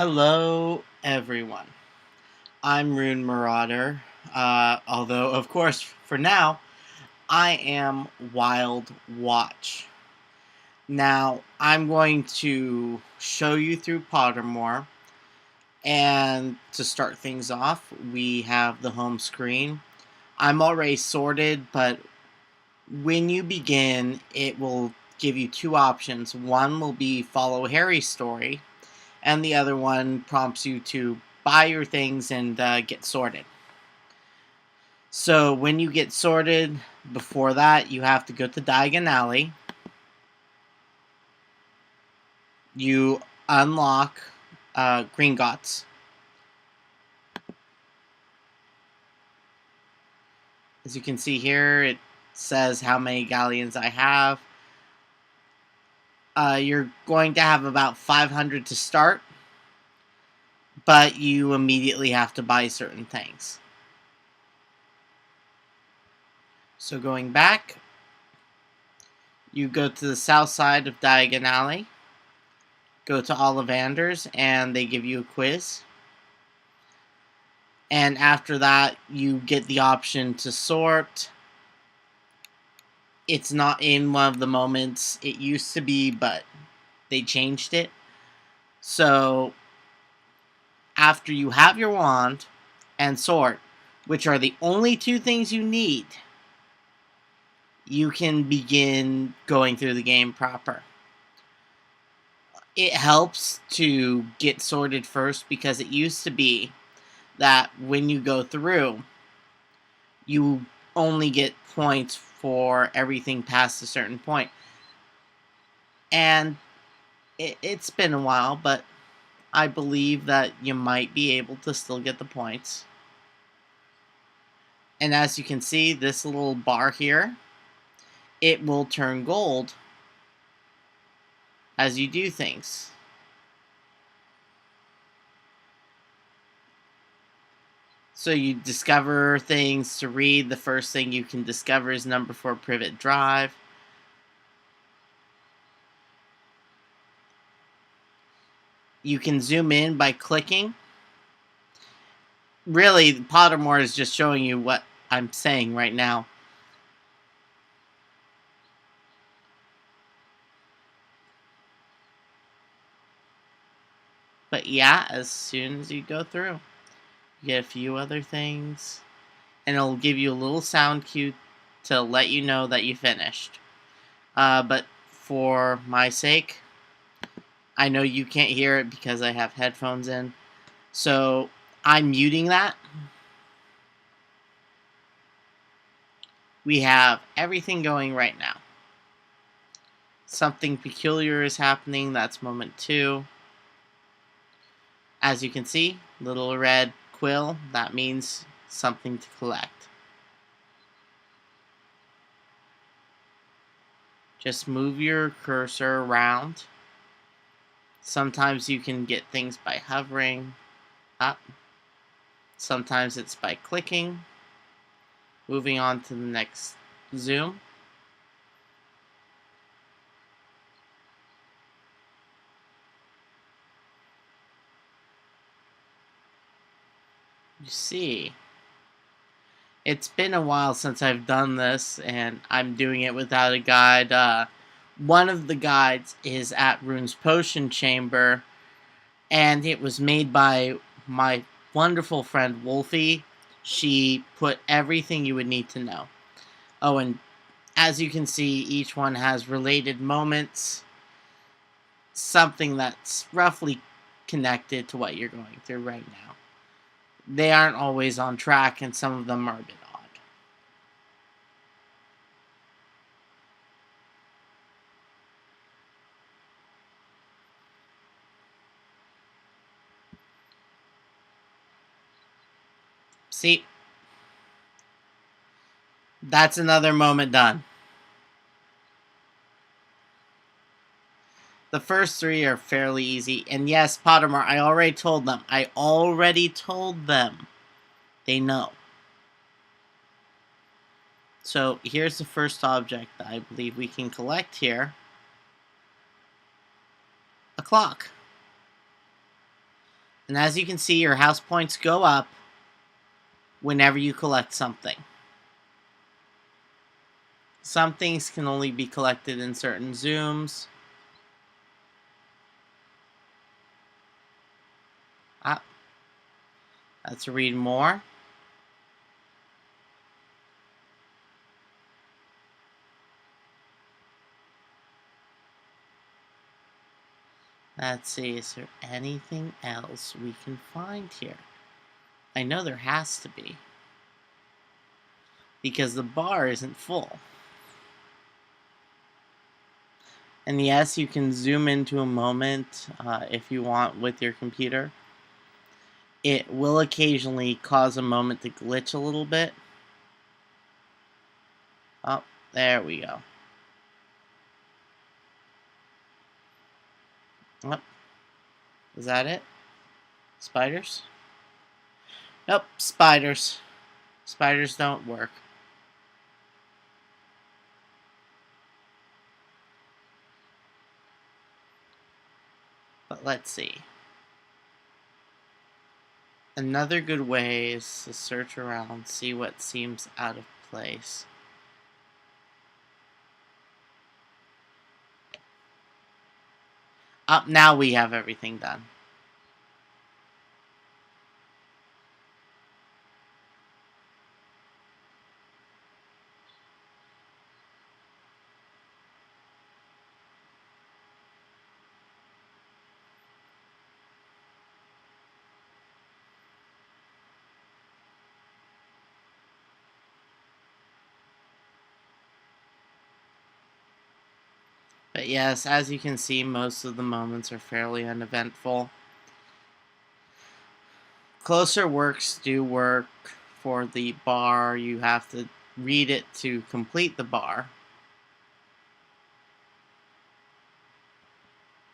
Hello, everyone. I'm Rune Marauder. Although, of course, for now, I am Wild Watch. Now, I'm going to show you through Pottermore. And to start things off, we have the home screen. I'm already sorted, but when you begin, it will give you two options. One will be follow Harry's story, and the other one prompts you to buy your things and get sorted. So when you get sorted, before that, you have to go to Diagon Alley. You unlock Gringotts. As you can see here, it says how many galleons I have. You're going to have about 500 to start, but you immediately have to buy certain things. So going back, you go to the south side of Diagon Alley, go to Ollivanders, and they give you a quiz. And after that, you get the option to sort. It's not in one of the moments it used to be, but they changed it. So after you have your wand and sort, which are the only two things you need, you can begin going through the game proper. It helps to get sorted first because it used to be that when you go through, you only get points for everything past a certain point. And it's been a while, but I believe that you might be able to still get the points. And as you can see, this little bar here, it will turn gold as you do things. So you discover things to read. The first thing you can discover is number 4 Privet Drive. You can zoom in by clicking. Really, Pottermore is just showing you what I'm saying right now. But yeah, as soon as you go through, you get a few other things, and it'll give you a little sound cue to let you know that you finished. But for my sake, I know you can't hear it because I have headphones in, so I'm muting that. We have everything going right now. Something peculiar is happening, that's moment 2. As you can see, little red quill, that means something to collect. Just move your cursor around. Sometimes you can get things by hovering up. Sometimes it's by clicking. Moving on to the next zoom. You see, it's been a while since I've done this, and I'm doing it without a guide. One of the guides is at Rune's Potion Chamber, and it was made by my wonderful friend Wolfie. She put everything you would need to know. Oh, and as you can see, each one has related moments, something that's roughly connected to what you're going through right now. They aren't always on track, and some of them are a bit odd. See? That's another moment done. The first 3 are fairly easy. And yes, Pottermore, I already told them. They know. So here's the first object that I believe we can collect here. A clock. And as you can see, your house points go up whenever you collect something. Some things can only be collected in certain zooms. Ah, let's read more. Let's see, is there anything else we can find here? I know there has to be, because the bar isn't full. And yes, you can zoom into a moment if you want with your computer. It will occasionally cause a moment to glitch a little bit. Oh, there we go. Oh, is that it? Spiders? Nope, spiders. Spiders don't work. But let's see. Another good way is to search around, see what seems out of place. Up now we have everything done. But yes, as you can see, most of the moments are fairly uneventful. Closer works do work. For the bar, you have to read it to complete the bar.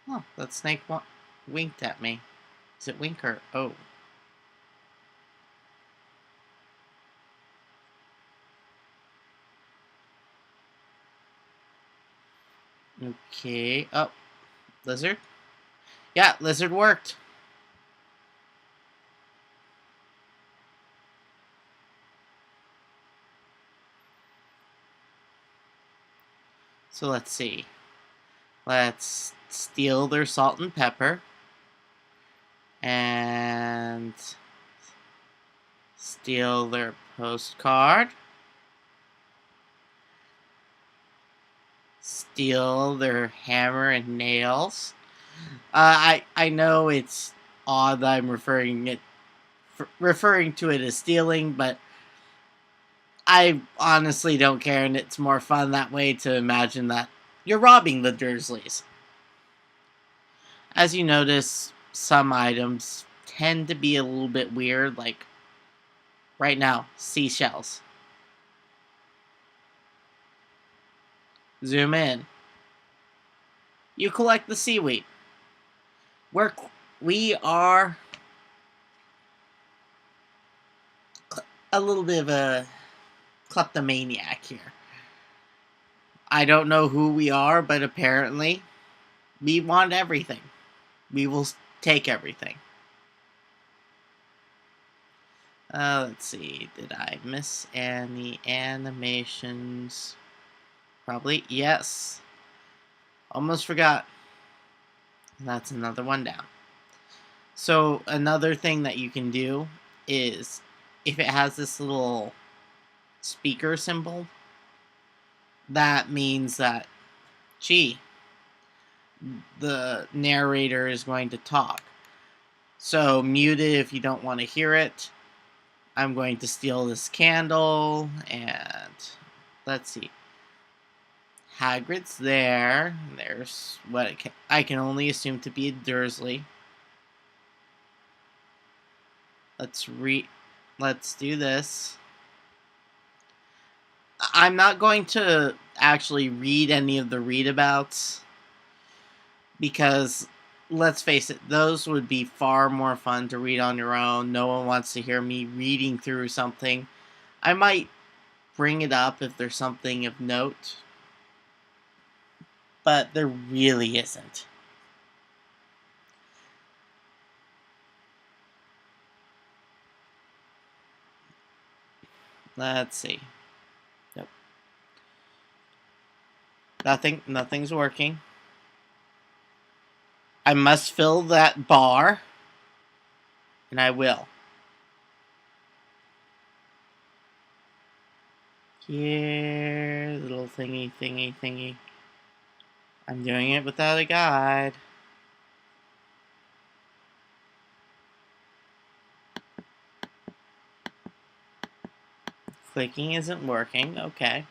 Oh, that snake winked at me. Is it Winker? Oh. Okay. Oh, lizard? Yeah, lizard worked. So let's see. Let's steal their salt and pepper. And steal their postcard. Steal their hammer and nails. I know it's odd that I'm referring to it as stealing, but I honestly don't care, and it's more fun that way to imagine that you're robbing the Dursleys. As you notice, some items tend to be a little bit weird, like right now, seashells. Zoom in. You collect the seaweed. We are a little bit of a kleptomaniac here. I don't know who we are, but apparently we want everything. We will take everything. Let's see. Did I miss any animations? Probably. Yes. Almost forgot. That's another one down. So another thing that you can do is if it has this little speaker symbol, that means that, gee, the narrator is going to talk. So mute it if you don't want to hear it. I'm going to steal this candle, and let's see. Hagrid's there. There's what I can only assume to be a Dursley. Let's do this. I'm not going to actually read any of the readabouts because, let's face it, those would be far more fun to read on your own. No one wants to hear me reading through something. I might bring it up if there's something of note, but there really isn't. Let's see. Yep. Nothing's working. I must fill that bar, and I will. Here, little thingy. I'm doing it without a guide. Clicking isn't working. Okay.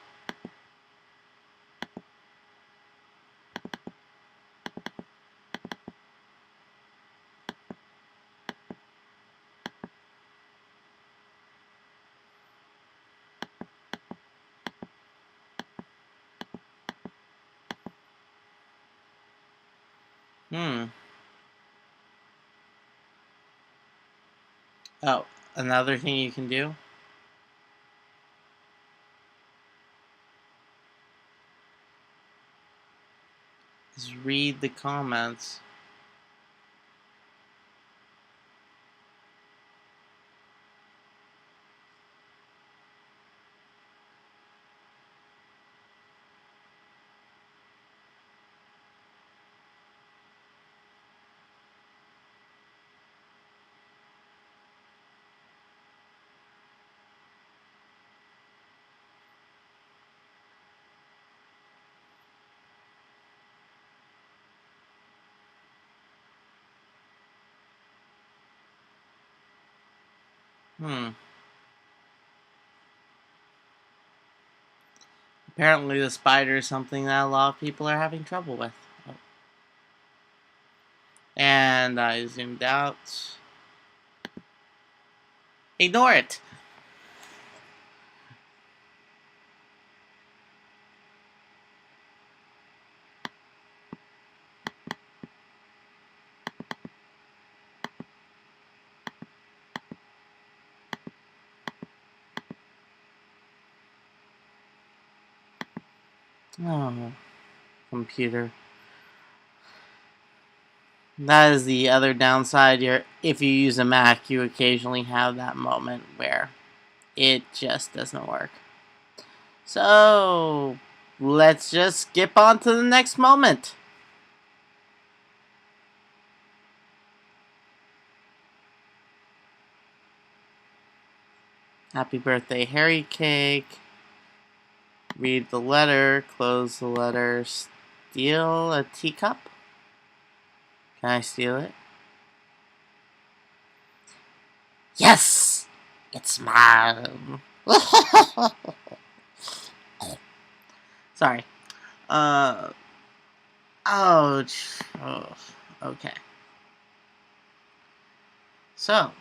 Oh, another thing you can do is read the comments. Apparently the spider is something that a lot of people are having trouble with. Oh. And I zoomed out. Ignore it! Oh, computer. That is the other downside. If you use a Mac, you occasionally have that moment where it just doesn't work. So, let's just skip on to the next moment. Happy birthday, Harry Cake. Read the letter, close the letter, steal a teacup. Can I steal it? Yes! It's mine. Sorry. Ouch. Oh, okay. So.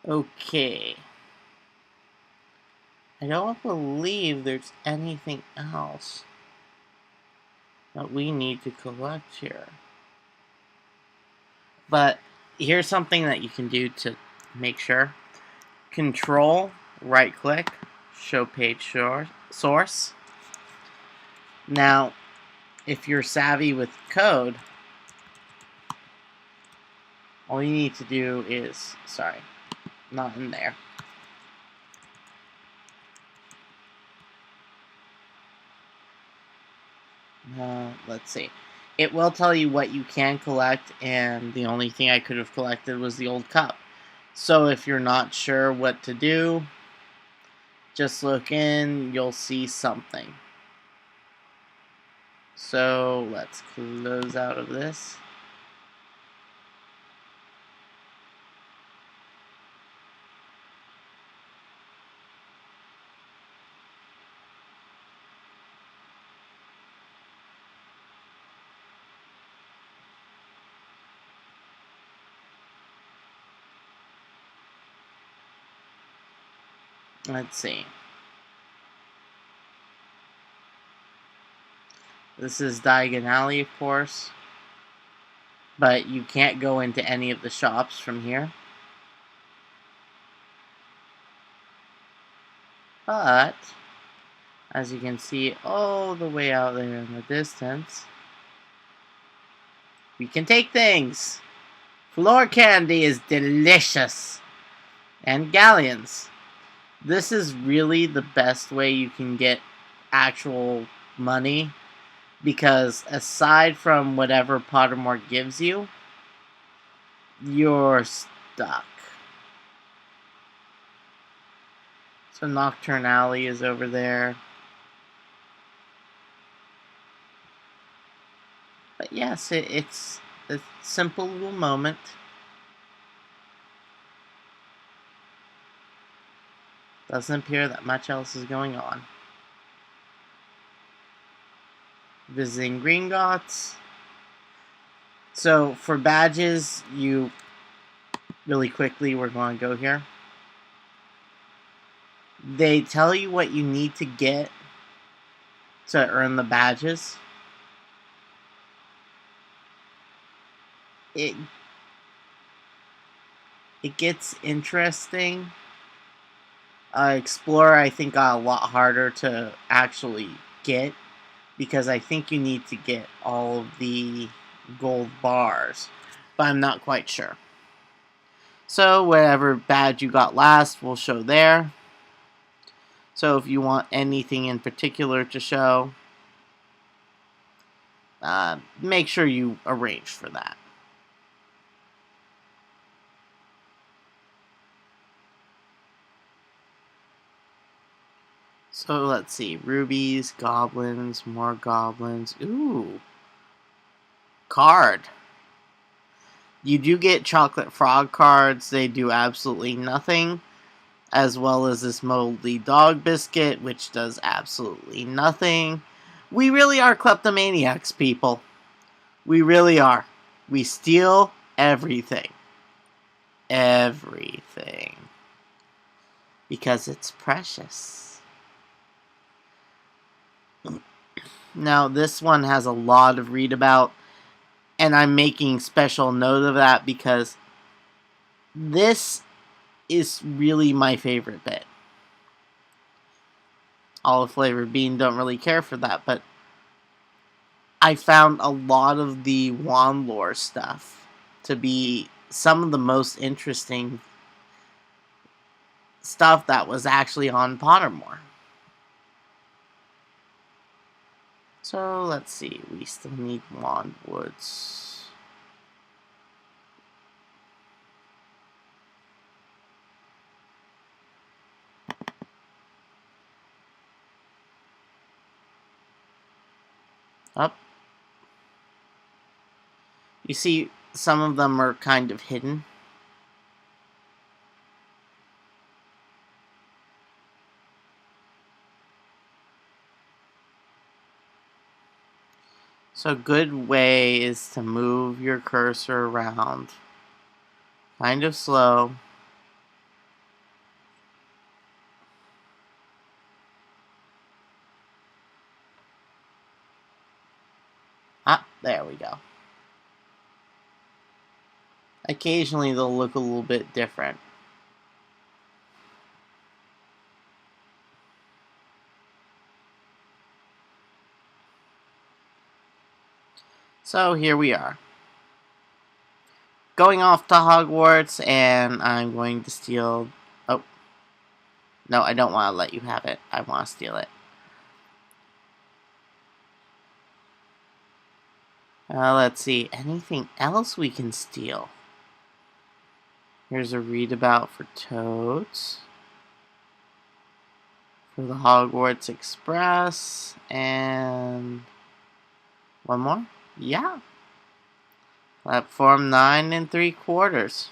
Okay. I don't believe there's anything else that we need to collect here. But here's something that you can do to make sure. Control, right click, show page source. Now, if you're savvy with code, all you need to do is, sorry, not in there. Let's see. It will tell you what you can collect, and the only thing I could have collected was the old cup. So if you're not sure what to do, just look in, you'll see something. So let's close out of this. Let's see. This is Diagon Alley, of course. But you can't go into any of the shops from here. But, as you can see all the way out there in the distance, we can take things. Floor candy is delicious. And galleons. This is really the best way you can get actual money, because aside from whatever Pottermore gives you, you're stuck. So Nocturne Alley is over there. But yes, it's a simple little moment. Doesn't appear that much else is going on. Visiting Gringotts. So for badges, you really quickly, we're going to go here. They tell you what you need to get to earn the badges. It gets interesting. Explorer, I think, got a lot harder to actually get, because I think you need to get all of the gold bars, but I'm not quite sure. So whatever badge you got last will show there. So if you want anything in particular to show, make sure you arrange for that. So let's see, rubies, goblins, more goblins. Ooh, card. You do get chocolate frog cards. They do absolutely nothing. As well as this moldy dog biscuit, which does absolutely nothing. We really are kleptomaniacs, people. We really are. We steal everything. Everything. Because it's precious. Now, this one has a lot of read about, and I'm making special note of that because this is really my favorite bit. Olive flavored bean, don't really care for that, but I found a lot of the wand lore stuff to be some of the most interesting stuff that was actually on Pottermore. So let's see, we still need wand woods. Up. You see, some of them are kind of hidden. So a good way is to move your cursor around kind of slow. Ah, there we go. Occasionally they'll look a little bit different. So here we are. Going off to Hogwarts, and I'm going to steal... Oh. No, I don't want to let you have it. I want to steal it. Let's see. Anything else we can steal? Here's a readabout for Toads. For the Hogwarts Express. And... one more? Yeah. Platform 9 3/4.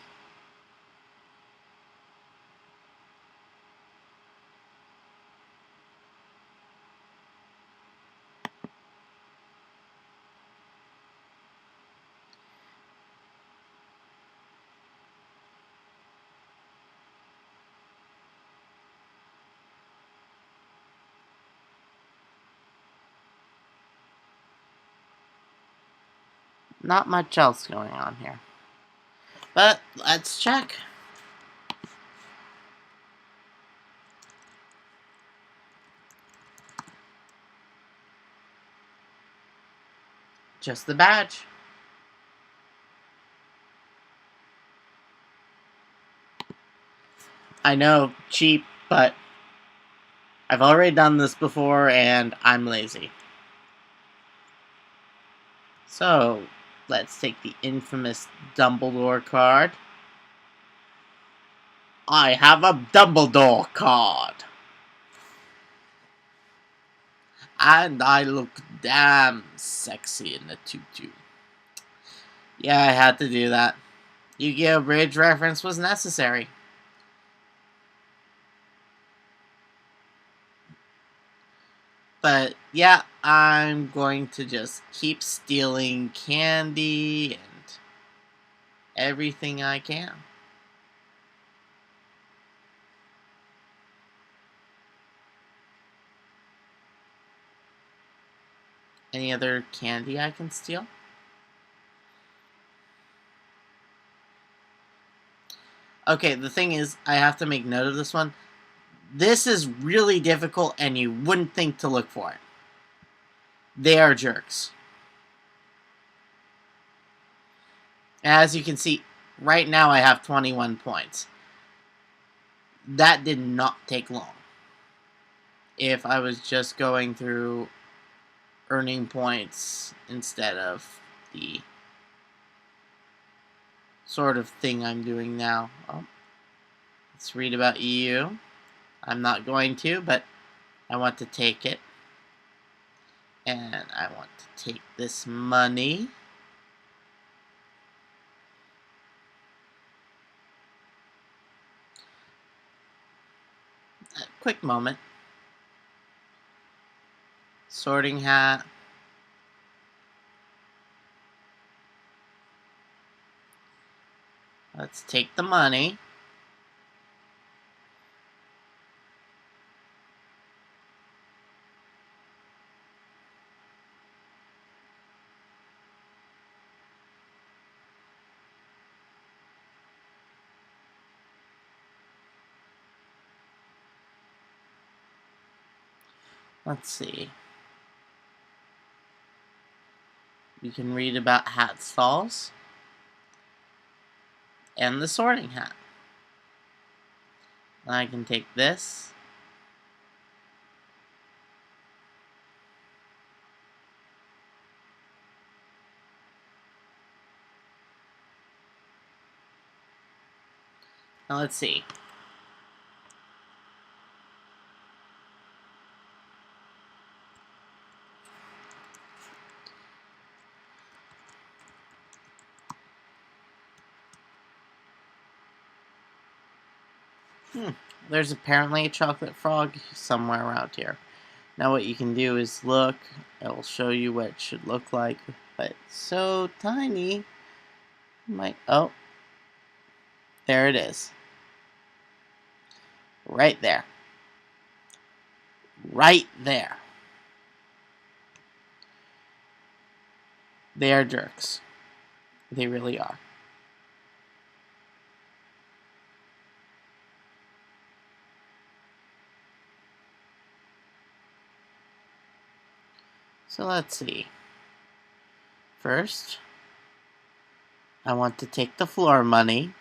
Not much else going on here. But let's check. Just the badge. I know, cheap, but I've already done this before and I'm lazy. So, let's take the infamous Dumbledore card. I have a Dumbledore card. And I look damn sexy in the tutu. Yeah, I had to do that. Yu-Gi-Oh! Bridge reference was necessary. But yeah, I'm going to just keep stealing candy and everything I can. Any other candy I can steal? Okay, the thing is, I have to make note of this one. This is really difficult and you wouldn't think to look for it. They are jerks. As you can see, right now I have 21 points. That did not take long. If I was just going through earning points instead of the sort of thing I'm doing now. Oh, let's read about EU. I'm not going to, but I want to take it. And I want to take this money. A quick moment. Sorting hat. Let's take the money. Let's see. You can read about hat stalls and the sorting hat. And I can take this. Now let's see. There's apparently a chocolate frog somewhere around here. Now what you can do is look. It'll show you what it should look like. But it's so tiny. Oh. There it is. Right there. Right there. They are jerks. They really are. So let's see. First, I want to take the floor money.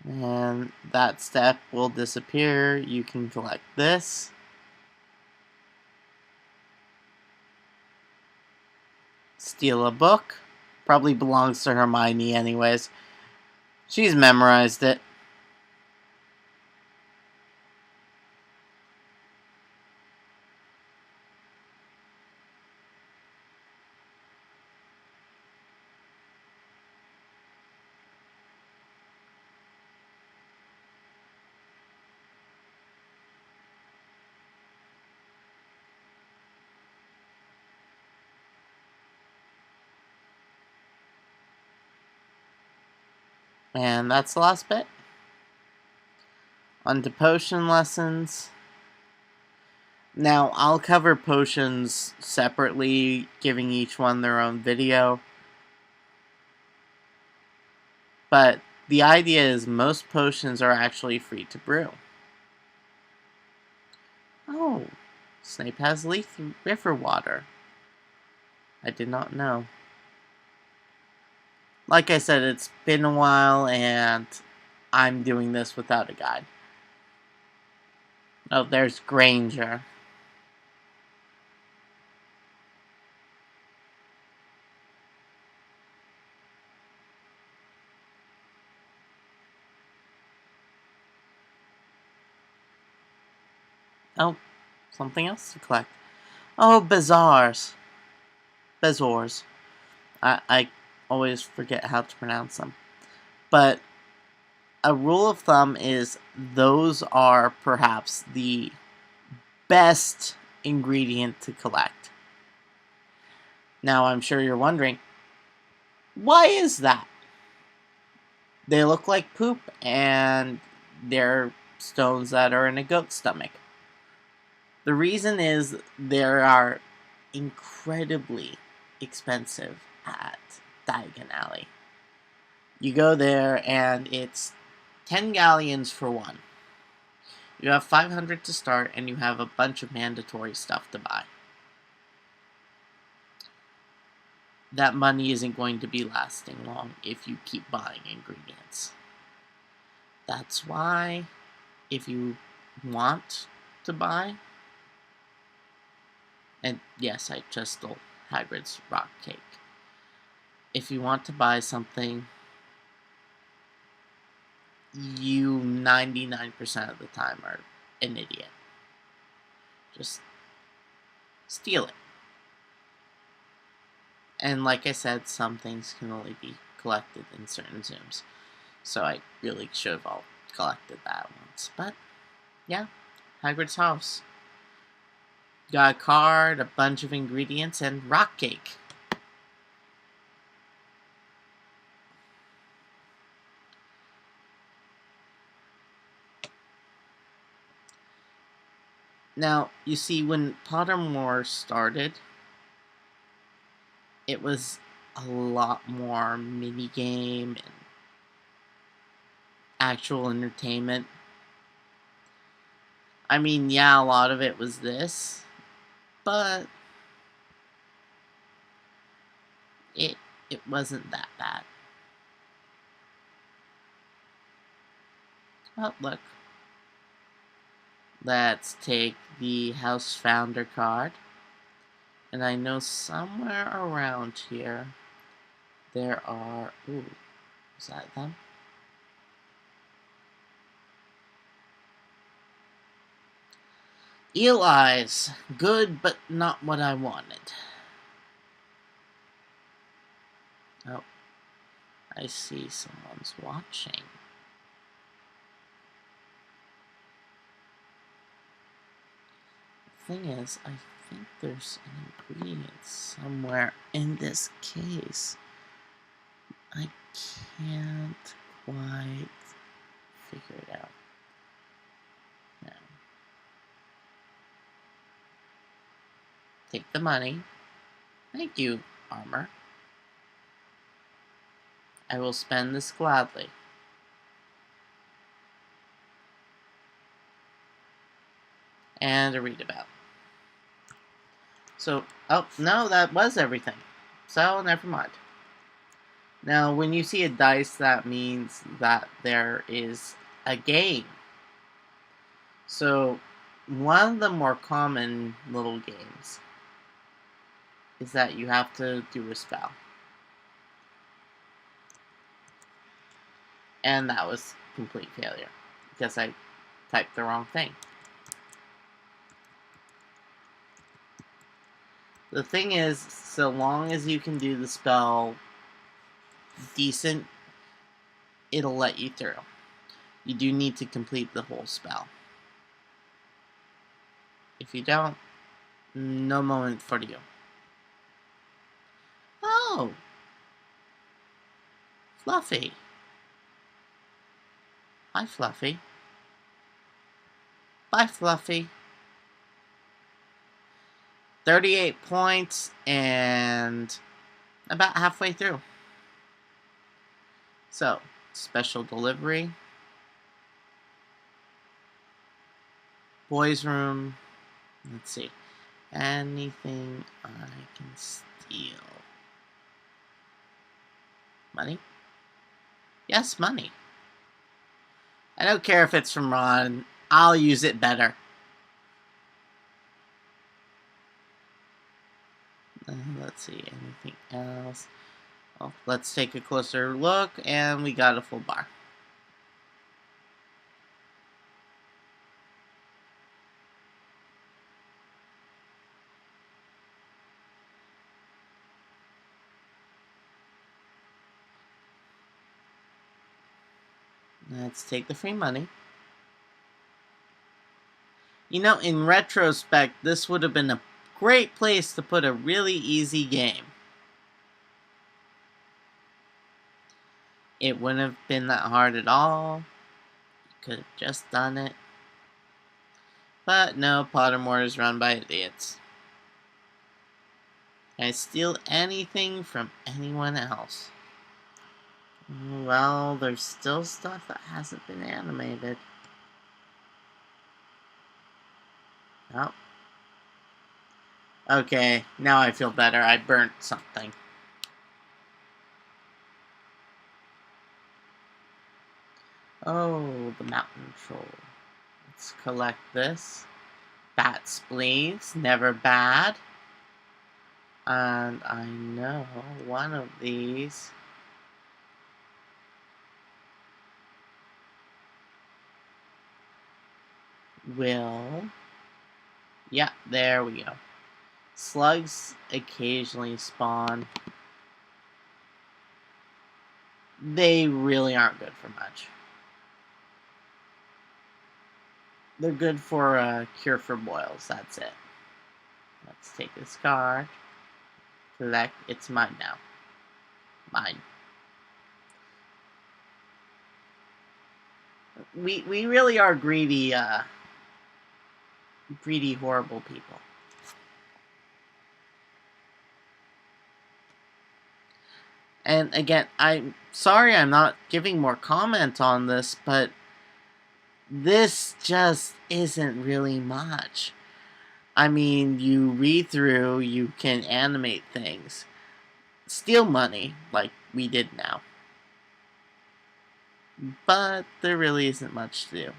And that step will disappear. You can collect this. Steal a book. Probably belongs to Hermione anyways. She's memorized it. And that's the last bit. On to potion lessons. Now, I'll cover potions separately, giving each one their own video. But the idea is most potions are actually free to brew. Oh, Snape has leaf river water. I did not know. Like I said, it's been a while and I'm doing this without a guide. Oh, there's Granger. Oh, something else to collect. Oh, bazaars. Bazaars. I always forget how to pronounce them. But a rule of thumb is those are perhaps the best ingredient to collect. Now, I'm sure you're wondering, why is that? They look like poop, and they're stones that are in a goat's stomach. The reason is they are incredibly expensive at Diagon Alley. You go there, and it's 10 galleons for one. You have 500 to start, and you have a bunch of mandatory stuff to buy. That money isn't going to be lasting long if you keep buying ingredients. That's why, if you want to buy, and yes, I just stole Hagrid's rock cake. If you want to buy something, you 99% of the time are an idiot. Just steal it. And like I said, some things can only be collected in certain zooms. So I really should have all collected that once. But, yeah, Hagrid's house. Got a card, a bunch of ingredients, and rock cake. Now, you see, when Pottermore started, it was a lot more minigame and actual entertainment. I mean, yeah, a lot of it was this, but it wasn't that bad. Oh, look. Let's take the House Founder card. And I know somewhere around here there are... Ooh, is that them? Eel eyes. Good, but not what I wanted. Oh, I see someone's watching. The thing is, I think there's an ingredient somewhere in this case. I can't quite figure it out. No. Take the money. Thank you, armor. I will spend this gladly. And a readabout. So, oh, no, that was everything. So, never mind. Now, when you see a dice, that means that there is a game. So, one of the more common little games is that you have to do a spell. And that was complete failure, because I typed the wrong thing. The thing is, so long as you can do the spell decent, it'll let you through. You do need to complete the whole spell. If you don't, no moment for you. Oh! Fluffy. Hi, Fluffy. Bye, Fluffy. 38 points and about halfway through. So, special delivery. Boys' room. Let's see. Anything I can steal. Money? Yes, money. I don't care if it's from Ron. I'll use it better. Let's see. Anything else? Well, let's take a closer look, and we got a full bar. Let's take the free money. You know, in retrospect, this would have been a great place to put a really easy game. It wouldn't have been that hard at all. You could have just done it. But no, Pottermore is run by idiots. Can I steal anything from anyone else? Well, there's still stuff that hasn't been animated. Oh. Okay, now I feel better. I burnt something. Oh, the mountain troll. Let's collect this. Bat spleens, never bad. And I know one of these will... Yeah, there we go. Slugs occasionally spawn. They really aren't good for much. They're good for a cure for boils, that's it. Let's take this card. Collect, it's mine now. Mine. We really are greedy, greedy, horrible people. And again, I'm sorry I'm not giving more comment on this, but this just isn't really much. I mean, you read through, you can animate things. Steal money, like we did now. But there really isn't much to do.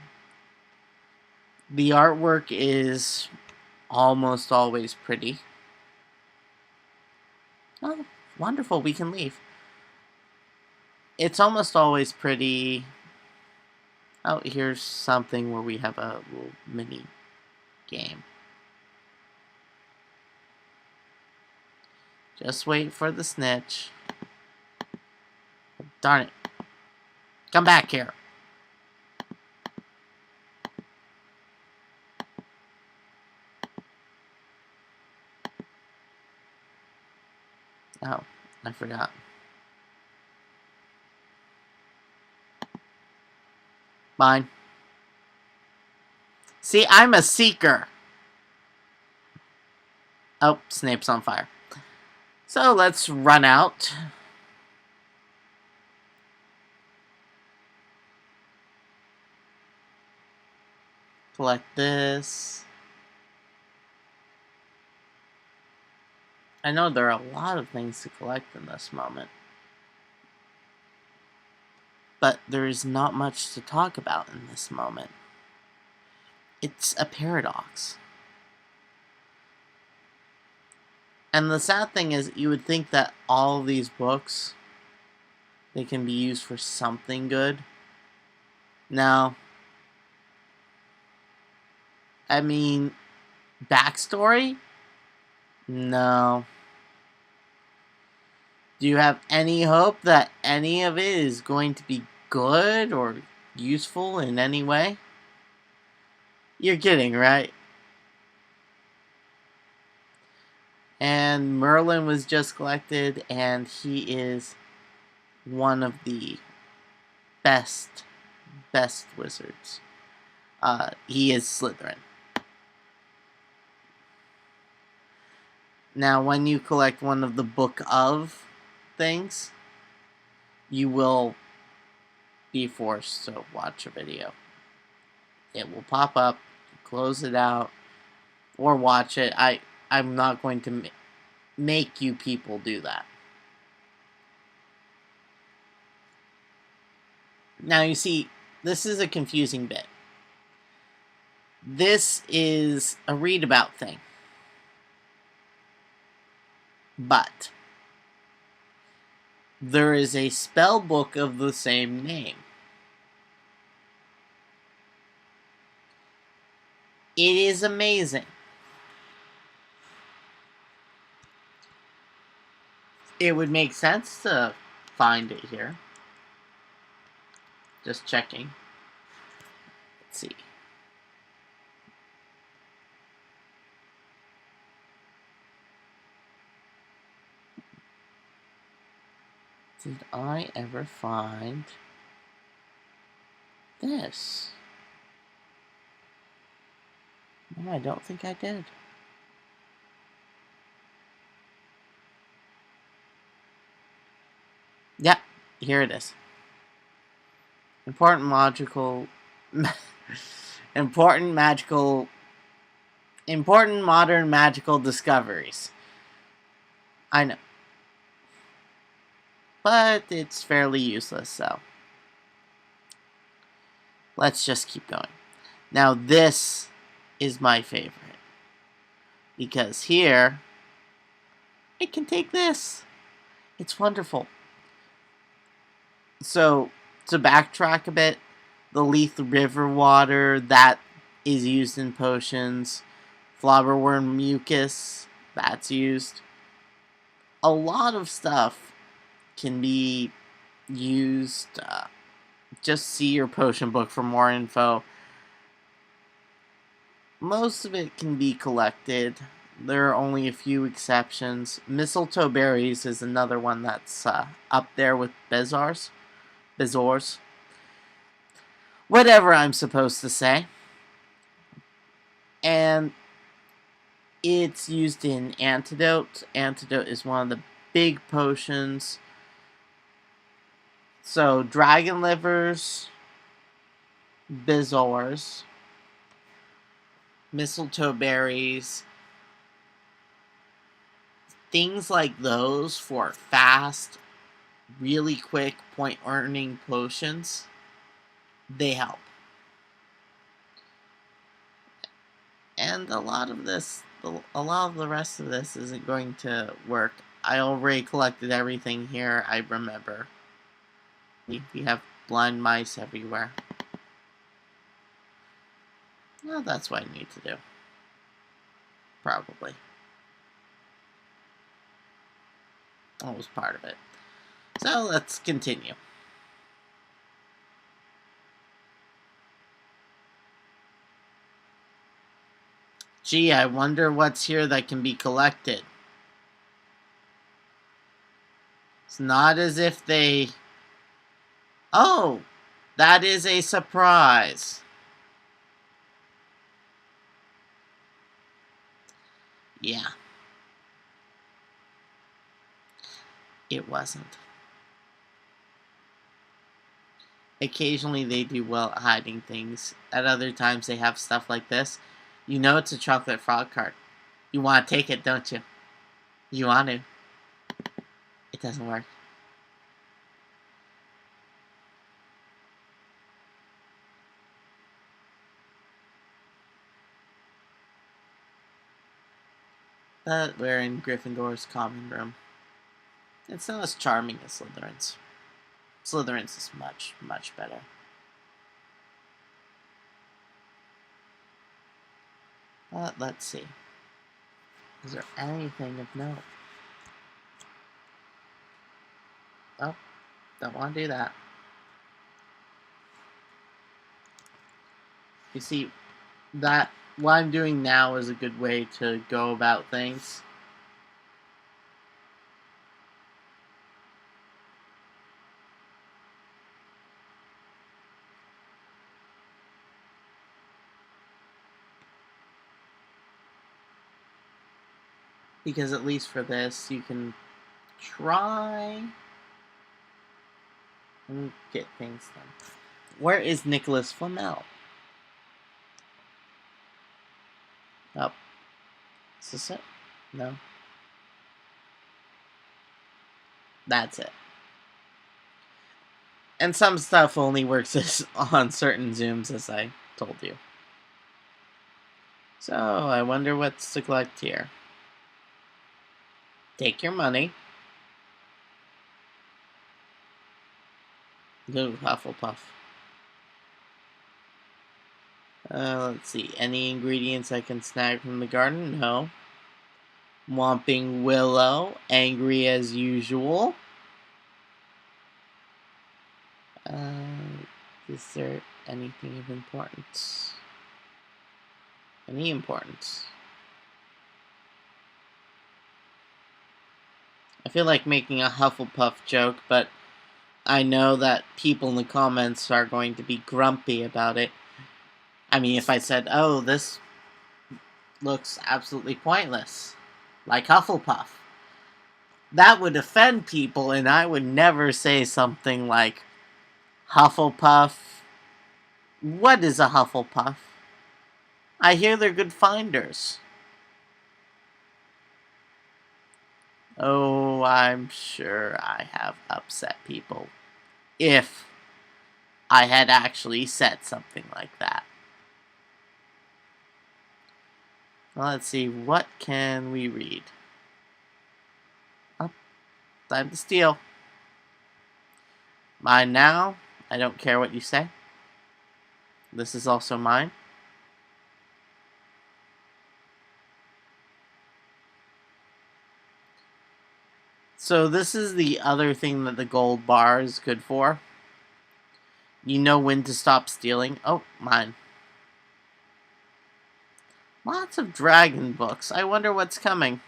The artwork is almost always pretty. Oh, wonderful, we can leave. It's almost always pretty. Oh, here's something where we have a little mini game. Just wait for the snitch. Darn it. Come back here. Oh, I forgot. Mine. See, I'm a seeker. Oh, Snape's on fire. So let's run out. Collect this. I know there are a lot of things to collect in this moment. But there is not much to talk about in this moment. It's a paradox. And the sad thing is, you would think that all of these books, they can be used for something good. No. I mean, backstory? No. Do you have any hope that any of it is going to be good or useful in any way? You're kidding, right? And Merlin was just collected, and he is one of the best wizards. He is Slytherin. Now, when you collect one of the Book of things, you will be forced to watch a video. It will pop up, close it out, or watch it. I'm not going to make you people do that. Now, you see, this is a confusing bit. This is a read about thing. But there is a spell book of the same name. It is amazing. It would make sense to find it here. Just checking. Let's see. Did I ever find this? No, I don't think I did. Yep, here it is. Important modern magical discoveries. I know. But it's fairly useless, so let's just keep going. Now this is my favorite. Because here, it can take this. It's wonderful. So, to backtrack a bit, the Leith River water, that is used in potions. Flobberworm mucus, that's used. A lot of stuff can be used. Just see your potion book for more info. Most of it can be collected. There are only a few exceptions. Mistletoe berries is another one that's up there with Bezoars. Whatever I'm supposed to say. And it's used in Antidote. Antidote is one of the big potions. So, dragon livers, Bezoars, mistletoe berries, things like those for fast, really quick point earning potions, they help. And a lot of the rest of this isn't going to work. I already collected everything here, I remember. We have blind mice everywhere. Well, that's what I need to do. Probably. That was part of it. So, let's continue. Gee, I wonder what's here that can be collected. It's not as if they... Oh! That is a surprise. Yeah. It wasn't. Occasionally they do well at hiding things. At other times they have stuff like this. You know it's a chocolate frog card. You want to take it, don't you? You want to. It doesn't work. But we're in Gryffindor's common room. It's not as charming as Slytherin's. Slytherin's is much, much better. But let's see. Is there anything of note? Oh, don't want to do that. You see, that what I'm doing now is a good way to go about things. because at least for this, you can try and get things done. Where is Nicholas Flamel? Oh. Is this it? No. That's it. And some stuff only works on certain zooms, as I told you. So, I wonder what's to collect here. Take your money. Ooh, Hufflepuff. Let's see. Any ingredients I can snag from the garden? No. Whomping Willow. Angry as usual. Is there anything of importance? Any importance? I feel like making a Hufflepuff joke, but I know that people in the comments are going to be grumpy about it. I mean, if I said, oh, this looks absolutely pointless, like Hufflepuff, that would offend people, and I would never say something like, Hufflepuff. What is a Hufflepuff? I hear they're good finders. Oh, I'm sure I have upset people. If I had actually said something like that. Well, let's see, what can we read? Oh, time to steal. Mine now. I don't care what you say. This is also mine. So this is the other thing that the gold bar is good for. You know when to stop stealing. Oh, mine. Lots of dragon books. I wonder what's coming.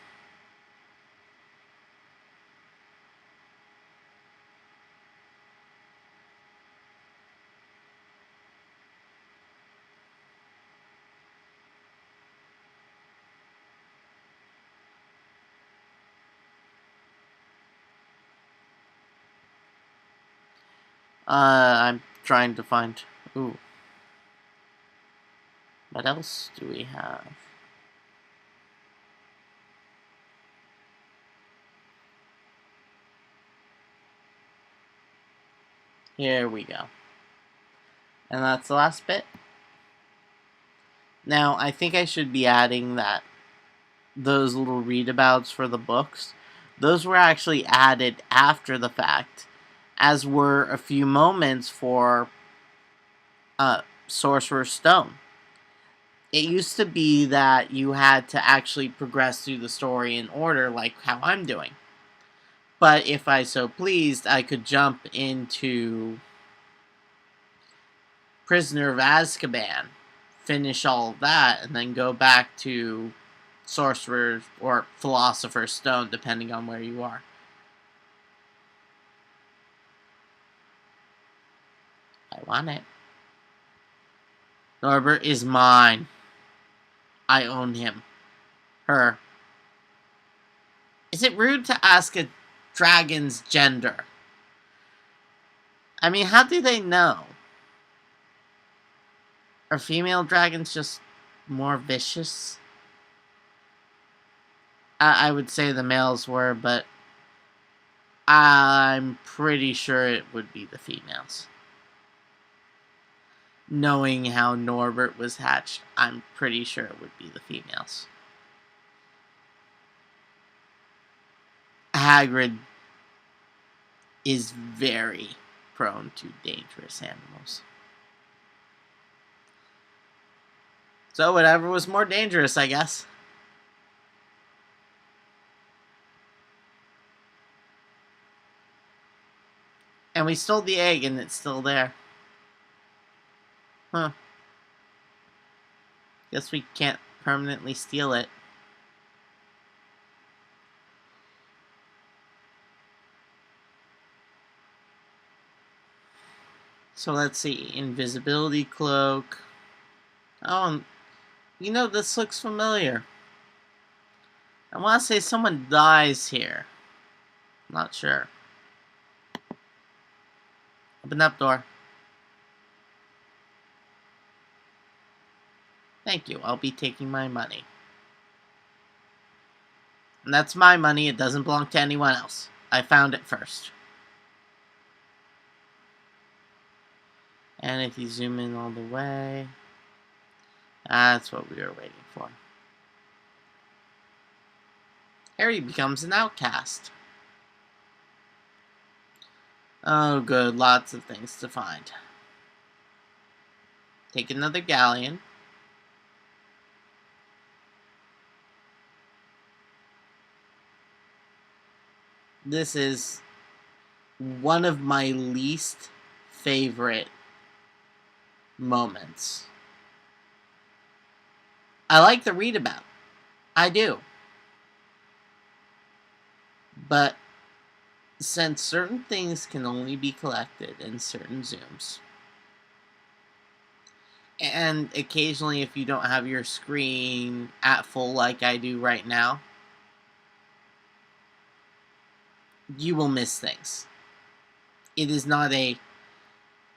I'm trying to find... Ooh. What else do we have? Here we go. And that's the last bit. Now, I think I should be adding that those little readabouts for the books, those were actually added after the fact, as were a few moments for Sorcerer's Stone. It used to be that you had to actually progress through the story in order, like how I'm doing. But if I so pleased, I could jump into Prisoner of Azkaban, finish all of that, and then go back to Sorcerer's or Philosopher's Stone, depending on where you are. I want it. Norbert is mine. I own him. Her. Is it rude to ask a dragon's gender? I mean, how do they know? Are female dragons just more vicious? I would say the males were, but I'm pretty sure it would be the females. Knowing how Norbert was hatched, I'm pretty sure it would be the females. Hagrid is very prone to dangerous animals. So whatever was more dangerous, I guess. And we stole the egg and it's still there. Huh. Guess we can't permanently steal it. So let's see. Invisibility cloak. Oh, you know, this looks familiar. I want to say someone dies here. I'm not sure. Open that door. Thank you. I'll be taking my money. And that's my money. It doesn't belong to anyone else. I found it first. And if you zoom in all the way, that's what we were waiting for. Harry becomes an outcast. Oh good, lots of things to find. Take another galleon. This is one of my least favorite moments. I like to read about. I do. But since certain things can only be collected in certain zooms, and occasionally if you don't have your screen at full like I do right now, you will miss things. It is not a,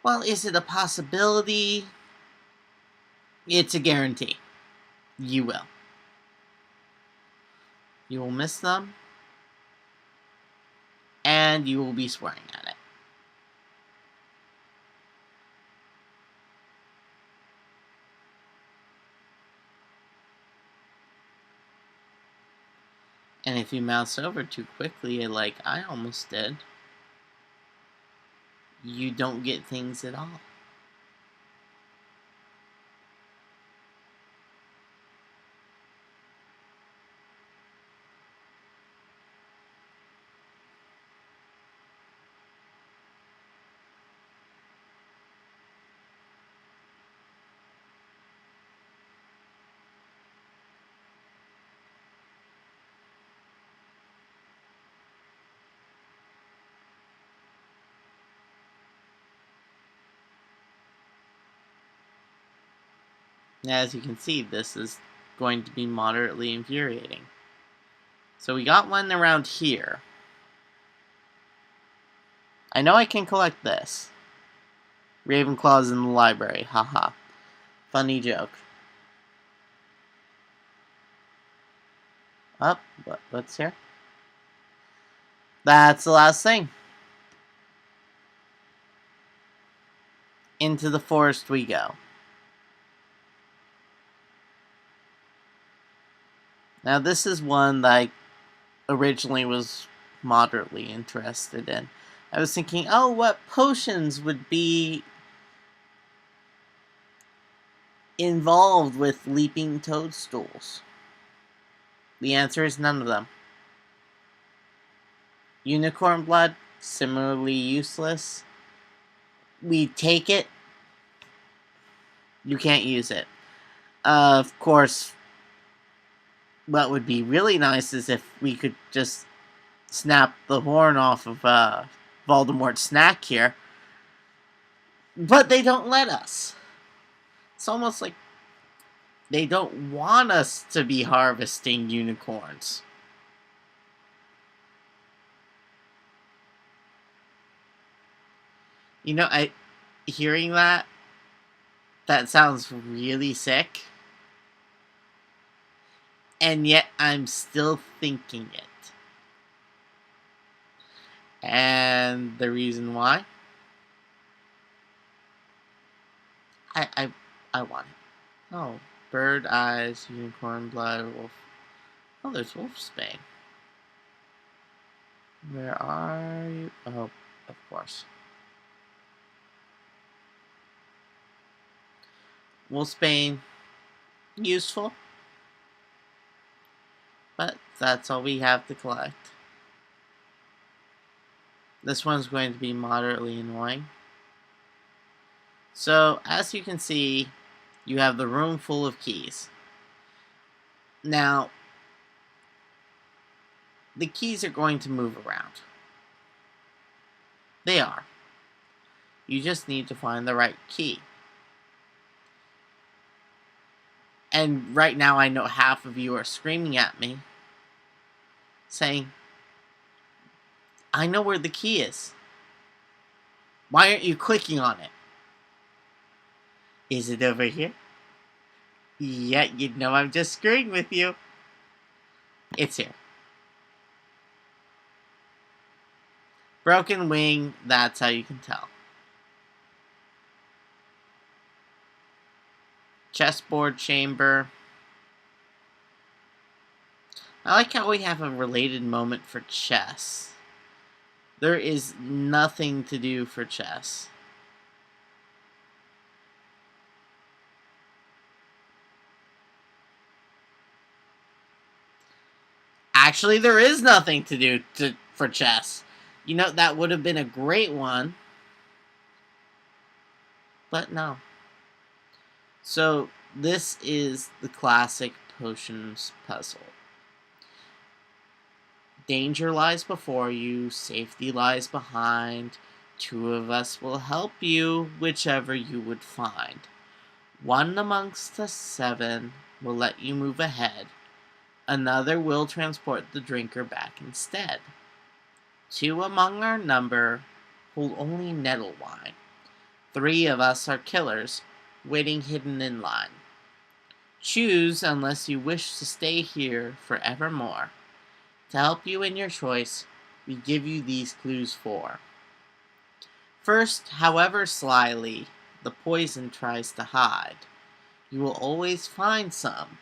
well, is it a possibility? It's a guarantee. You will. You will miss them, and you will be swearing at it. And if you mouse over too quickly, like I almost did, you don't get things at all. As you can see, this is going to be moderately infuriating. So we got one around here. I know I can collect this. Ravenclaw's in the library, haha. Funny joke. Oh, what's here? That's the last thing. Into the forest we go. Now this is one that I originally was moderately interested in. I was thinking, oh, what potions would be involved with leaping toadstools? The answer is none of them. Unicorn blood, similarly useless. We take it. You can't use it. Of course, what would be really nice is if we could just snap the horn off of Voldemort's snack here. But they don't let us. It's almost like they don't want us to be harvesting unicorns. You know, hearing that sounds really sick. And yet I'm still thinking it. And the reason why? I want it. Oh, bird eyes, unicorn blood, wolf. Oh, there's wolfsbane. Where are you? Oh, of course. Wolfsbane, useful. But that's all we have to collect. This one's going to be moderately annoying. So, as you can see, you have the room full of keys. Now, the keys are going to move around. They are. You just need to find the right key. And right now I know half of you are screaming at me saying, I know where the key is. Why aren't you clicking on it? Is it over here? Yeah, you know I'm just screwing with you. It's here. Broken wing, that's how you can tell. Chessboard chamber. I like how we have a related moment for chess. There is nothing to do for chess. Actually, there is nothing to do for chess. You know, that would have been a great one. But no. So, this is the classic potions puzzle. Danger lies before you, safety lies behind. Two of us will help you, whichever you would find. One amongst the seven will let you move ahead. Another will transport the drinker back instead. Two among our number hold only nettle wine. Three of us are killers, waiting hidden in line. Choose unless you wish to stay here forevermore. To help you in your choice, we give you these clues for. First, however slyly the poison tries to hide, you will always find some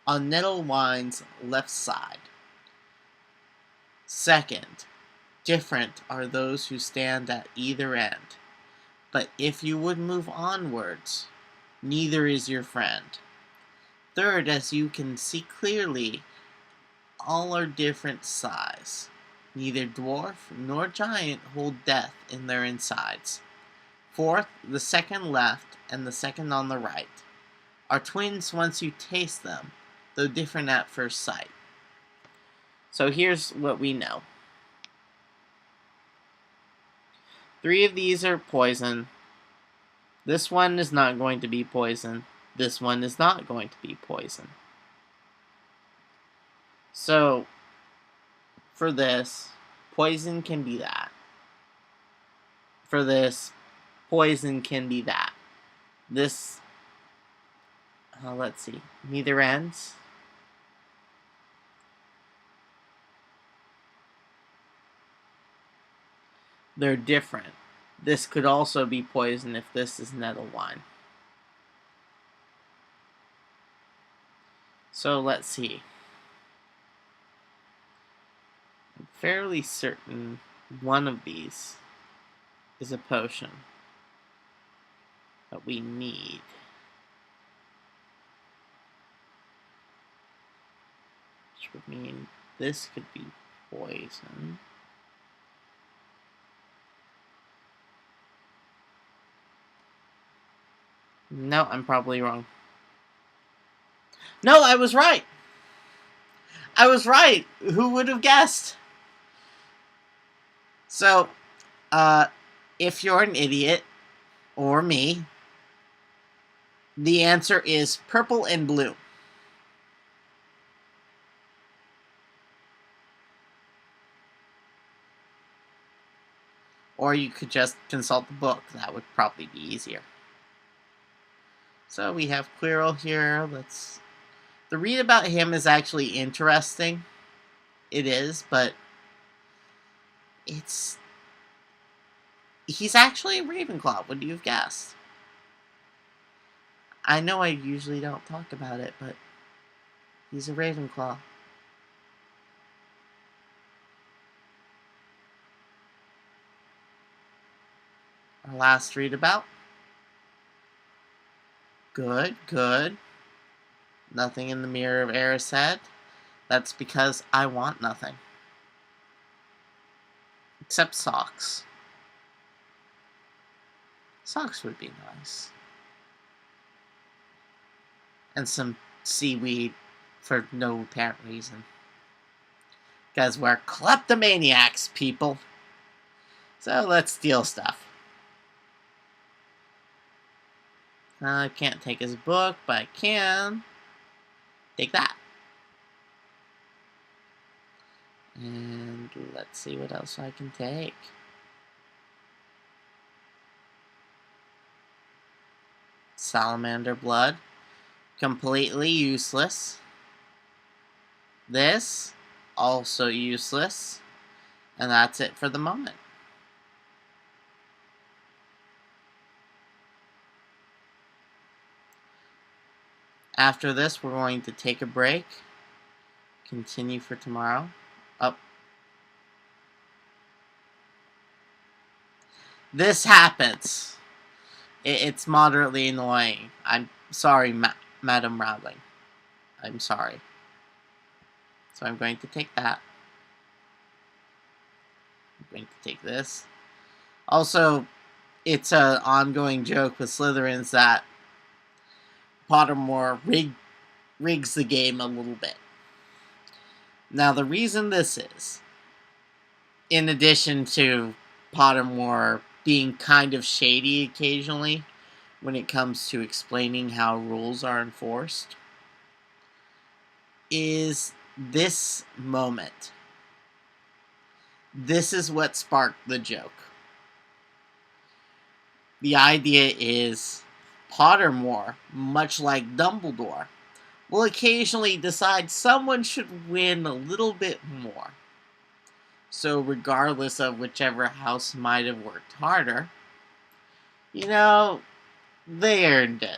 on nettle wine's left side. Second, different are those who stand at either end. But if you would move onwards, neither is your friend. Third, as you can see clearly, all are different size. Neither dwarf nor giant hold death in their insides. Fourth, the second left and the second on the right are twins once you taste them, though different at first sight. So here's what we know. Three of these are poison. This one is not going to be poison. This one is not going to be poison. So, for this, poison can be that. For this, poison can be that. This, let's see, neither ends. They're different. This could also be poison if this is nettle wine. So let's see. I'm fairly certain one of these is a potion that we need. Which would mean this could be poison. No, I'm probably wrong. No, I was right! I was right! Who would have guessed? So, if you're an idiot, or me, the answer is purple and blue. Or you could just consult the book. That would probably be easier. So we have Quirrell here. The read about him is actually interesting. It is, but he's actually a Ravenclaw. Would you have guessed? I know I usually don't talk about it, but he's a Ravenclaw. Our last read about. Good, good. Nothing in the Mirror of Erised. That's because I want nothing. Except socks. Socks would be nice. And some seaweed for no apparent reason. Because we're kleptomaniacs, people. So let's steal stuff. I can't take his book, but I can take that. And let's see what else I can take. Salamander blood. Completely useless. This, also useless. And that's it for the moment. After this, we're going to take a break. Continue for tomorrow. Up. This happens. It's moderately annoying. I'm sorry, Madam Rowling. I'm sorry. So I'm going to take that. I'm going to take this. Also, it's an ongoing joke with Slytherins that Pottermore rigs the game a little bit. Now, the reason this is, in addition to Pottermore being kind of shady occasionally when it comes to explaining how rules are enforced, is this moment. This is what sparked the joke. The idea is Pottermore, much like Dumbledore, will occasionally decide someone should win a little bit more. So regardless of whichever house might have worked harder, you know, they earned it.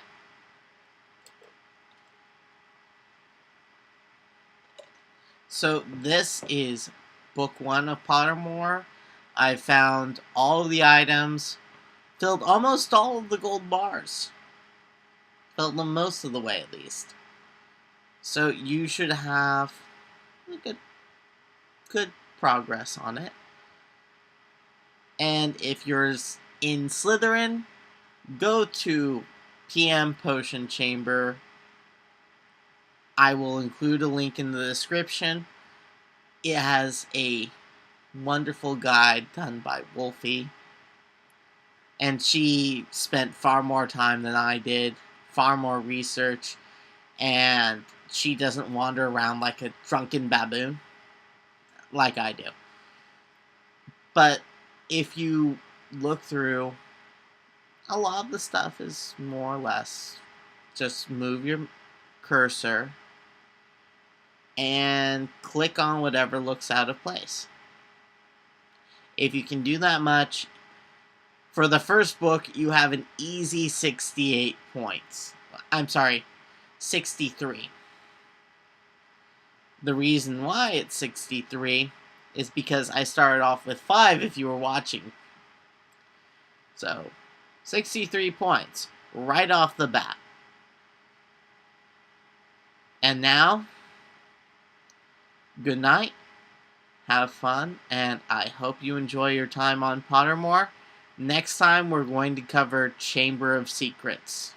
So this is book 1 of Pottermore. I found all of the items, filled almost all of the gold bars. Filled them most of the way, at least. So you should have a good progress on it. And if you're in Slytherin, go to PM Potion Chamber. I will include a link in the description. It has a wonderful guide done by Wolfie. And she spent far more time than I did, far more research, and she doesn't wander around like a drunken baboon like I do. But if you look through, a lot of the stuff is more or less just move your cursor and click on whatever looks out of place. If you can do that much, for the first book, you have an easy 68 points. I'm sorry, 63. The reason why it's 63 is because I started off with 5 if you were watching. So, 63 points right off the bat. And now, good night, have fun, and I hope you enjoy your time on Pottermore. Next time, we're going to cover Chamber of Secrets.